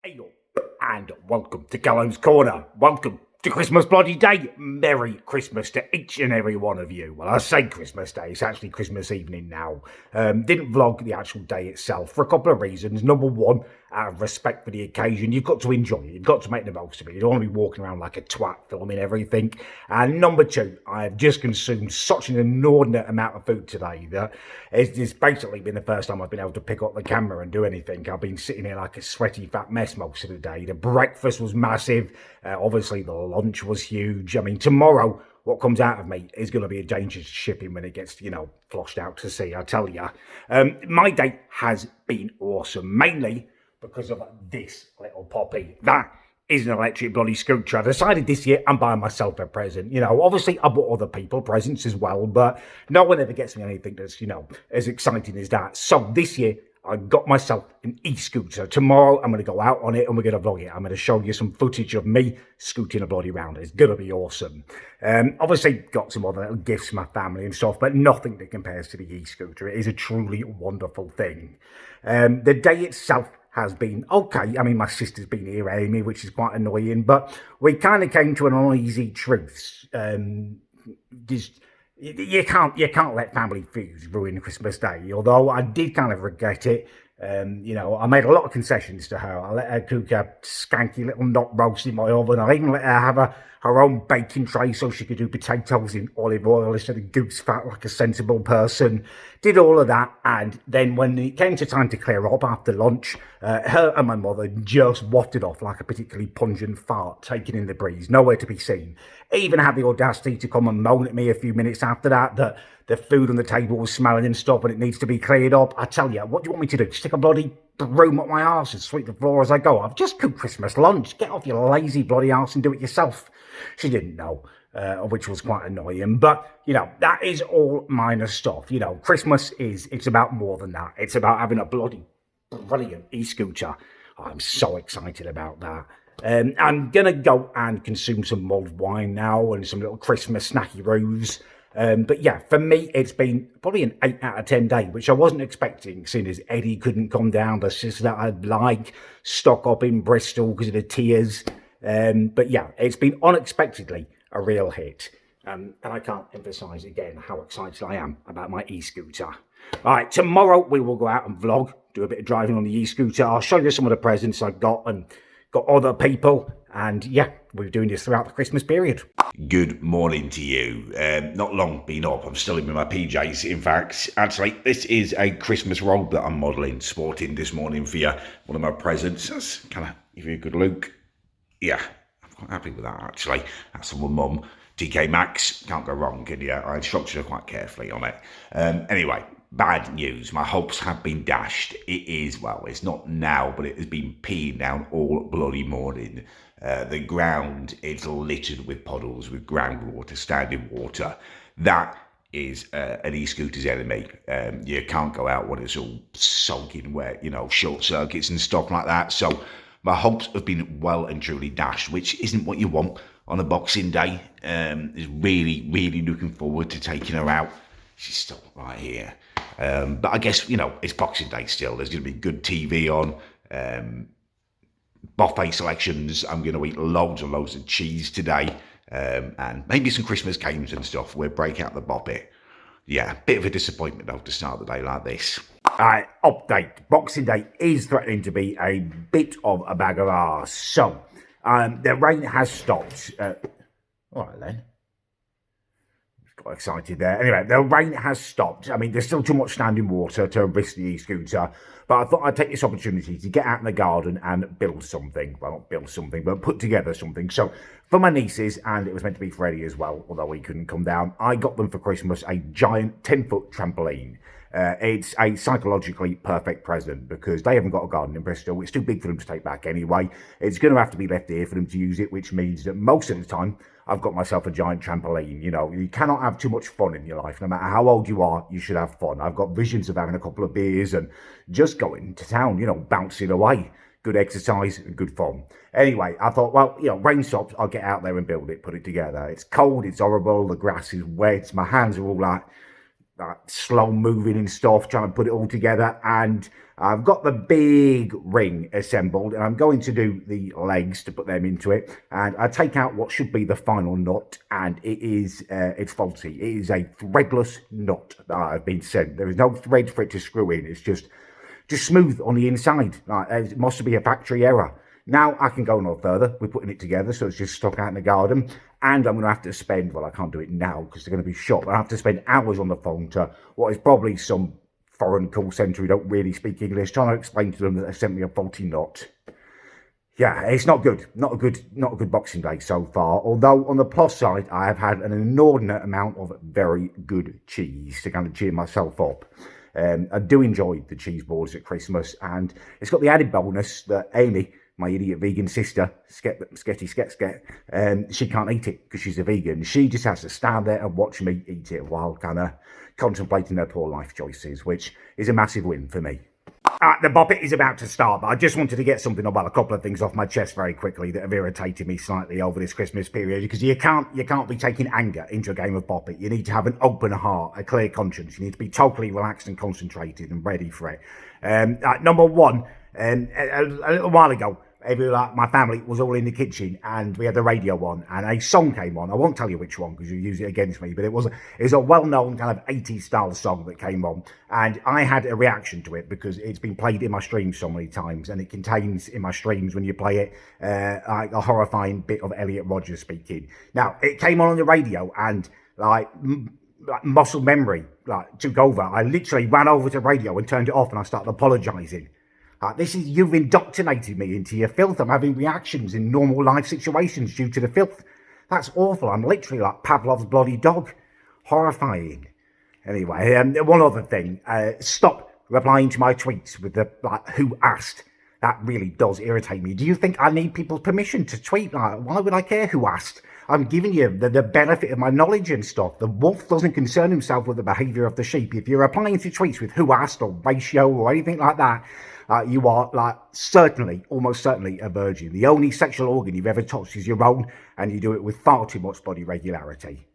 Hey yo, and welcome to Callum's Corner. Welcome to Christmas bloody day. Merry Christmas to each and every one of you. Well, I say Christmas day, it's actually Christmas evening now. Didn't vlog the actual day itself for a couple of reasons. Number one, out of respect for the occasion, you've got to enjoy it. You've got to make the most of it. You don't want to be walking around like a twat filming everything. And number two, I've just consumed such an inordinate amount of food today that it's basically been the first time I've been able to pick up the camera and do anything. I've been sitting here like a sweaty fat mess most of the day. The breakfast was massive. Obviously, the lunch was huge. I mean, tomorrow, what comes out of me is going to be a dangerous shipping when it gets, floshed out to sea, I tell you. My day has been awesome, mainly because of this little poppy. That is an electric bloody scooter. I decided this year I'm buying myself a present. Obviously I bought other people presents as well, but no one ever gets me anything that's, as exciting as that. So this year, I got myself an e-scooter. Tomorrow, I'm going to go out on it and we're going to vlog it. I'm going to show you some footage of me scooting a bloody round. It's going to be awesome. Obviously, got some other little gifts from my family and stuff, but nothing that compares to the e-scooter. It is a truly wonderful thing. The day itself has been okay. I mean, my sister's been here, Amy, which is quite annoying, but we kind of came to an uneasy truth. You can't let family feuds ruin Christmas Day, although I did kind of regret it. I made a lot of concessions to her. I let her cook a skanky little knot roast in my oven. I even let her have her own baking tray so she could do potatoes in olive oil instead of goose fat like a sensible person. Did all of that, and then when it came to time to clear up after lunch, her and my mother just wafted off like a particularly pungent fart taken in the breeze, nowhere to be seen. Even had the audacity to come and moan at me a few minutes after that the food on the table was smelling and stuff and it needs to be cleared up. I tell you, what do you want me to do? Stick a bloody broom up my arse and sweep the floor as I go? I've just cooked Christmas lunch. Get off your lazy bloody arse and do it yourself. She didn't know, which was quite annoying. But, that is all minor stuff. Christmas it's about more than that. It's about having a bloody brilliant e-scooter. I'm so excited about that. I'm going to go and consume some mulled wine now and some little Christmas snacky roos. But yeah, for me, it's been probably an 8 out of 10 day, which I wasn't expecting, seeing as Eddie couldn't come down, the sister that I'd like, stock up in Bristol because of the tears. But yeah, it's been unexpectedly a real hit. And I can't emphasise again how excited I am about my e-scooter. All right, tomorrow we will go out and vlog, do a bit of driving on the e-scooter. I'll show you some of the presents I've got and got other people. And yeah, we're doing this throughout the Christmas period. Good morning to you. Not long been up. I'm still in with my PJs. In fact, actually, this is a Christmas robe that I'm modelling, sporting this morning for you. One of my presents. That's kind of give you a good look. Yeah, I'm quite happy with that, actually. That's from my mum. TK Maxx. Can't go wrong, can you? I instructed her quite carefully on it. Anyway, bad news. My hopes have been dashed. It is, well, it's not now, but it has been peeing down all bloody morning. The ground is littered with puddles, with groundwater, standing water. That is an e-scooter's enemy. You can't go out when it's all soaking wet, short circuits and stuff like that. So my hopes have been well and truly dashed, which isn't what you want on a Boxing Day. Is really, really looking forward to taking her out. She's still right here. But I guess, it's Boxing Day still. There's going to be good TV on. Buffet selections. I'm going to eat loads and loads of cheese today. And maybe some Christmas games and stuff. We'll break out the boppet. Yeah, bit of a disappointment though to start the day like this. Alright, update. Boxing Day is threatening to be a bit of a bag of arse. So, the rain has stopped. Alright then. Got excited there. Anyway, the rain has stopped. I mean, there's still too much standing water to risk the e-scooter, but I thought I'd take this opportunity to get out in the garden and build something. Well, not build something, but put together something. So, for my nieces, and it was meant to be for Eddie as well, although he couldn't come down, I got them for Christmas a giant 10-foot trampoline. It's a psychologically perfect present because they haven't got a garden in Bristol. It's too big for them to take back anyway. It's going to have to be left here for them to use it, which means that most of the time I've got myself a giant trampoline. You cannot have too much fun in your life. No matter how old you are, you should have fun. I've got visions of having a couple of beers and just going to town, bouncing away. Good exercise and good fun. Anyway, I thought, well, rain stops, I'll get out there and build it, put it together. It's cold, it's horrible, the grass is wet, my hands are all like slow moving and stuff, trying to put it all together. And I've got the big ring assembled, and I'm going to do the legs to put them into it. And I take out what should be the final nut, and it's faulty. It is a threadless nut that I've been sent. There is no thread for it to screw in. It's just smooth on the inside. It must be a factory error. Now I can go no further. We're putting it together, so it's just stuck out in the garden. And I'm going to have to spend, well, I can't do it now because they're going to be shot, but I have to spend hours on the phone to what is probably some foreign call centre who don't really speak English, trying to explain to them that they sent me a faulty nut. Yeah, it's not good. Not a good Boxing Day so far. Although on the plus side, I have had an inordinate amount of very good cheese to kind of cheer myself up. I do enjoy the cheese boards at Christmas, and it's got the added bonus that Amy, my idiot vegan sister, she can't eat it because she's a vegan. She just has to stand there and watch me eat it while kind of contemplating her poor life choices, which is a massive win for me. The Boppet is about to start, but I just wanted to get something about a couple of things off my chest very quickly that have irritated me slightly over this Christmas period, because you can't be taking anger into a game of Boppet. You need to have an open heart, a clear conscience. You need to be totally relaxed and concentrated and ready for it. Number one, a little while ago, my family was all in the kitchen and we had the radio on and a song came on. I won't tell you which one because you use it against me, but it was a well-known kind of 80s style song that came on, and I had a reaction to it because it's been played in my streams so many times, and it contains in my streams when you play it like a horrifying bit of Elliot Rodgers speaking. Now it came on the radio and like muscle memory took over. I literally ran over to radio and turned it off and I started apologising. You've indoctrinated me into your filth. I'm having reactions in normal life situations due to the filth. That's awful. I'm literally like Pavlov's bloody dog. Horrifying. Anyway, one other thing. Stop replying to my tweets with the who asked. That really does irritate me. Do you think I need people's permission to tweet? Why would I care who asked? I'm giving you the benefit of my knowledge and stuff. The wolf doesn't concern himself with the behaviour of the sheep. If you're replying to tweets with who asked or ratio or anything like that, you are almost certainly a virgin. The only sexual organ you've ever touched is your own, and you do it with far too much body regularity.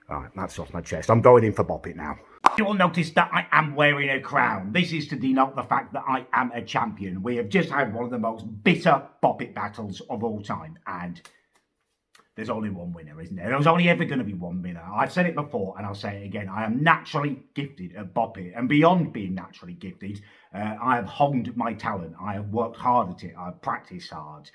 Right, that's off my chest. I'm going in for Boppet now. You'll notice that I am wearing a crown. This is to denote the fact that I am a champion. We have just had one of the most bitter Boppet battles of all time, and there's only one winner, isn't there? There's only ever going to be one winner. I've said it before and I'll say it again. I am naturally gifted at Boppet, and beyond being naturally gifted, I have honed my talent. I have worked hard at it. I've practiced hard.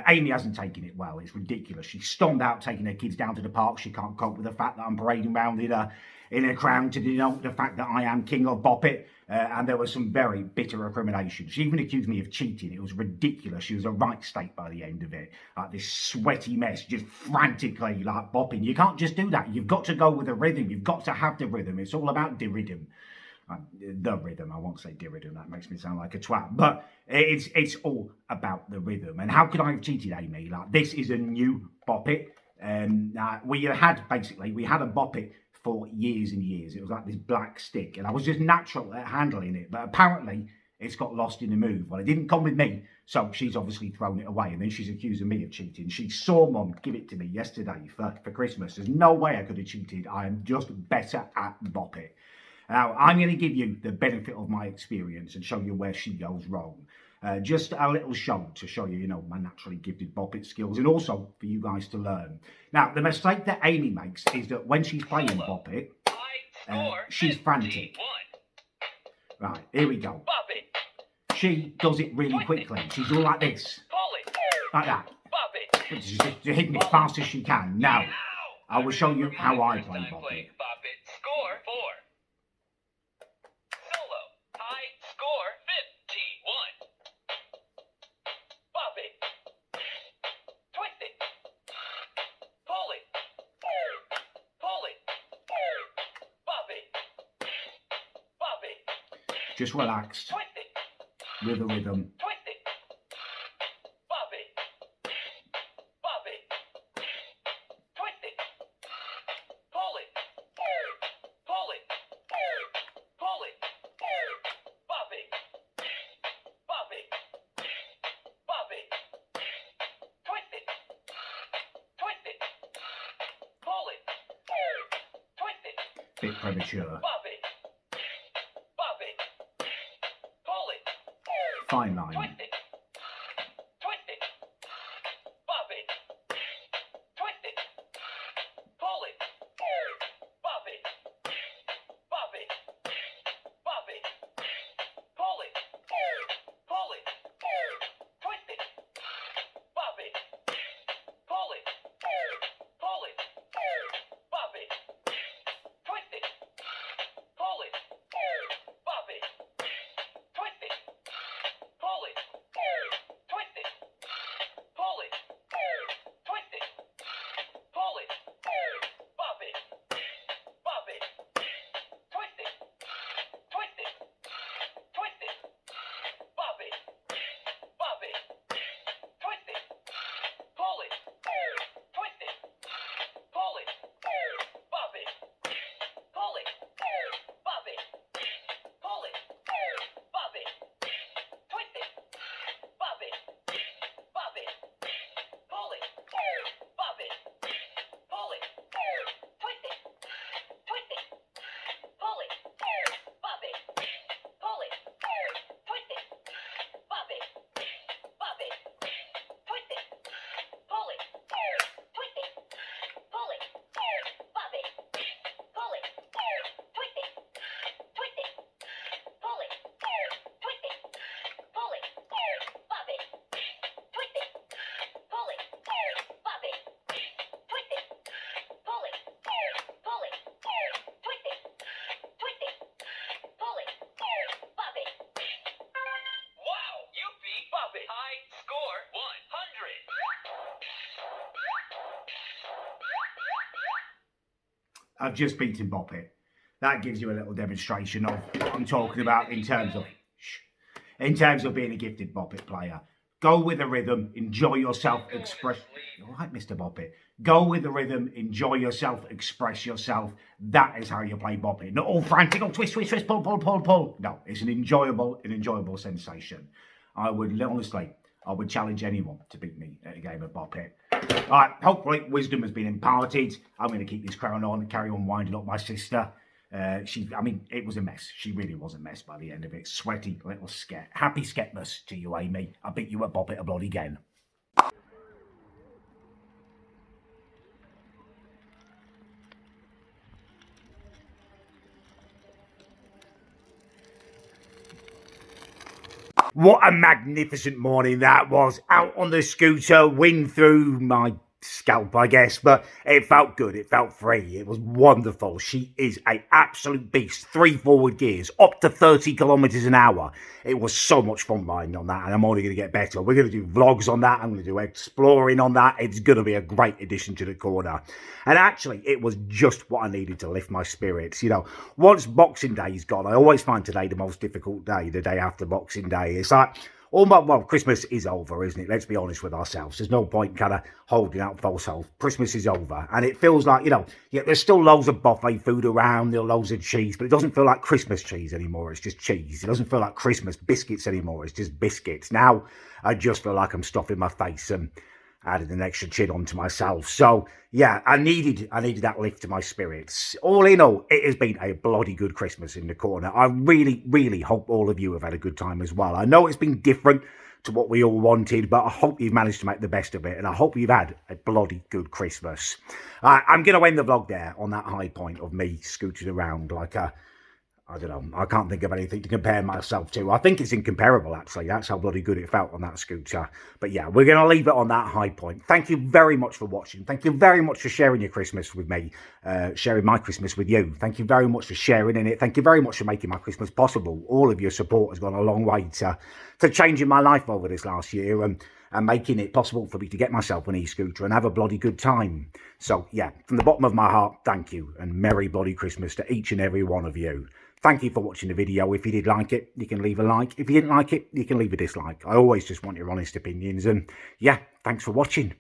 Amy hasn't taken it well. It's ridiculous. She stormed out taking her kids down to the park. She can't cope with the fact that I'm parading around in a crown to denote the fact that I am king of Boppet. And there was some very bitter recrimination. She even accused me of cheating. It was ridiculous. She was a right state by the end of it. This sweaty mess, just frantically bopping. You can't just do that. You've got to go with the rhythm. You've got to have the rhythm. It's all about the rhythm. The rhythm. I won't say diridim. That makes me sound like a twat. But it's all about the rhythm. And how could I have cheated, Amy? This is a new Boppet. We had a Boppet for years and years. It was like this black stick, and I was just natural at handling it, but apparently it's got lost in the move. Well, it didn't come with me, so she's obviously thrown it away, and then she's accusing me of cheating. She saw Mum give it to me yesterday for Christmas. There's no way I could have cheated. I am just better at Boppet. Now, I'm going to give you the benefit of my experience and show you where she goes wrong. Just a little show to show you, my naturally gifted Boppet skills, and also for you guys to learn. Now, the mistake that Amy makes is that when she's playing Boppet, she's frantic. Right, here we go. She does it really quickly. She's all like this. Like that. She's just hitting it fast as she can. Now, I will show you how I play Boppet. Score 4. Solo. High score 51. Bop it. Twist it. Pull it. Pull it. Bop it. Bop it. Just relaxed. Twist it. With the rhythm. Twist it. Bop it. Bop it. Twist it. Pull it. Pull it. Pull it. Bop it. Bop it. Bop it. Twist it. Twist it. Pull it. Twist it. Bit premature. Bop it. fine line. Twist it. Twist it. Bob it. Twist it. Pull it. Bob it. Bob it. Bob it. Pull it. Pull it. Twist it. Bob it. Pull it. Pull it. Bob it. Twist it. Pull it. Bob it. Twist it. Pull it. Twist it. Pull it. Twist it. Pull it. Bob it. Bob it. Twist it. Twist it. Twist it. Bob it. Bob it. Twist it. Pull it. Twist it. Pull it. Bob it. Pull it. Bob it. Pull it. Bob it. Twist it. Bob it. Bob it. Pull it. Bob it. Pull it. Twist it. Twist it. Pull it. Bob it. Pull it. Twist it. Bob it. Bob it. Twist it. Pull it. Twist it. Pull it. Bob it. Pull it. Twist it. Twist it. Pull it. Twist it. Pull it. Bob it. Twist it. Pull it. Bob it. Twist it. Pull it. Pull it. Twist it. Twist it. Pull it. Bob it. Wow, you beat Bob it. High score 100. I've just beaten Bop It. That gives you a little demonstration of what I'm talking about in terms of being a gifted Bop It player. Go with the rhythm, enjoy yourself, express. All right, Mr. Bop It. Go with the rhythm, enjoy yourself, express yourself. That is how you play Bop It. Not all frantic, oh, twist, twist, twist, pull, pull, pull, pull. No, it's an enjoyable sensation. I would challenge anyone to beat me at a game of Bop It. All right, hopefully wisdom has been imparted. I'm going to keep this crown on and carry on winding up my sister. It was a mess. She really was a mess by the end of it. Sweaty little sket. Happy Sketmas to you, Amy. I beat you at Bop It a bloody again. What a magnificent morning that was. Out on the scooter, wind through my scalp, I guess, but it felt good. It felt free. It was wonderful. She is an absolute beast. 3 forward gears, up to 30 kilometers an hour. It was so much fun riding on that, and I'm only going to get better. We're going to do vlogs on that. I'm going to do exploring on that. It's going to be a great addition to the corner. And actually, it was just what I needed to lift my spirits. You know, once Boxing Day's gone, I always find today the most difficult day, the day after Boxing Day. It's like, Christmas is over, isn't it? Let's be honest with ourselves. There's no point kind of holding out false hope. Christmas is over. And it feels like, there's still loads of buffet food around, there are loads of cheese, but it doesn't feel like Christmas cheese anymore. It's just cheese. It doesn't feel like Christmas biscuits anymore. It's just biscuits. Now, I just feel like I'm stuffing my face and added an extra chin onto myself. So, yeah, I needed that lift to my spirits. All in all, it has been a bloody good Christmas in the corner. I really, really hope all of you have had a good time as well. I know it's been different to what we all wanted, but I hope you've managed to make the best of it, and I hope you've had a bloody good Christmas. I'm going to end the vlog there on that high point of me scooting around like a... I don't know. I can't think of anything to compare myself to. I think it's incomparable, actually. That's how bloody good it felt on that scooter. But yeah, we're going to leave it on that high point. Thank you very much for watching. Thank you very much for sharing your Christmas with me, sharing my Christmas with you. Thank you very much for sharing in it. Thank you very much for making my Christmas possible. All of your support has gone a long way to changing my life over this last year and making it possible for me to get myself an e-scooter and have a bloody good time. So yeah, from the bottom of my heart, thank you, and Merry bloody Christmas to each and every one of you. Thank you for watching the video. If you did like it, you can leave a like. If you didn't like it, you can leave a dislike. I always just want your honest opinions. And yeah, thanks for watching.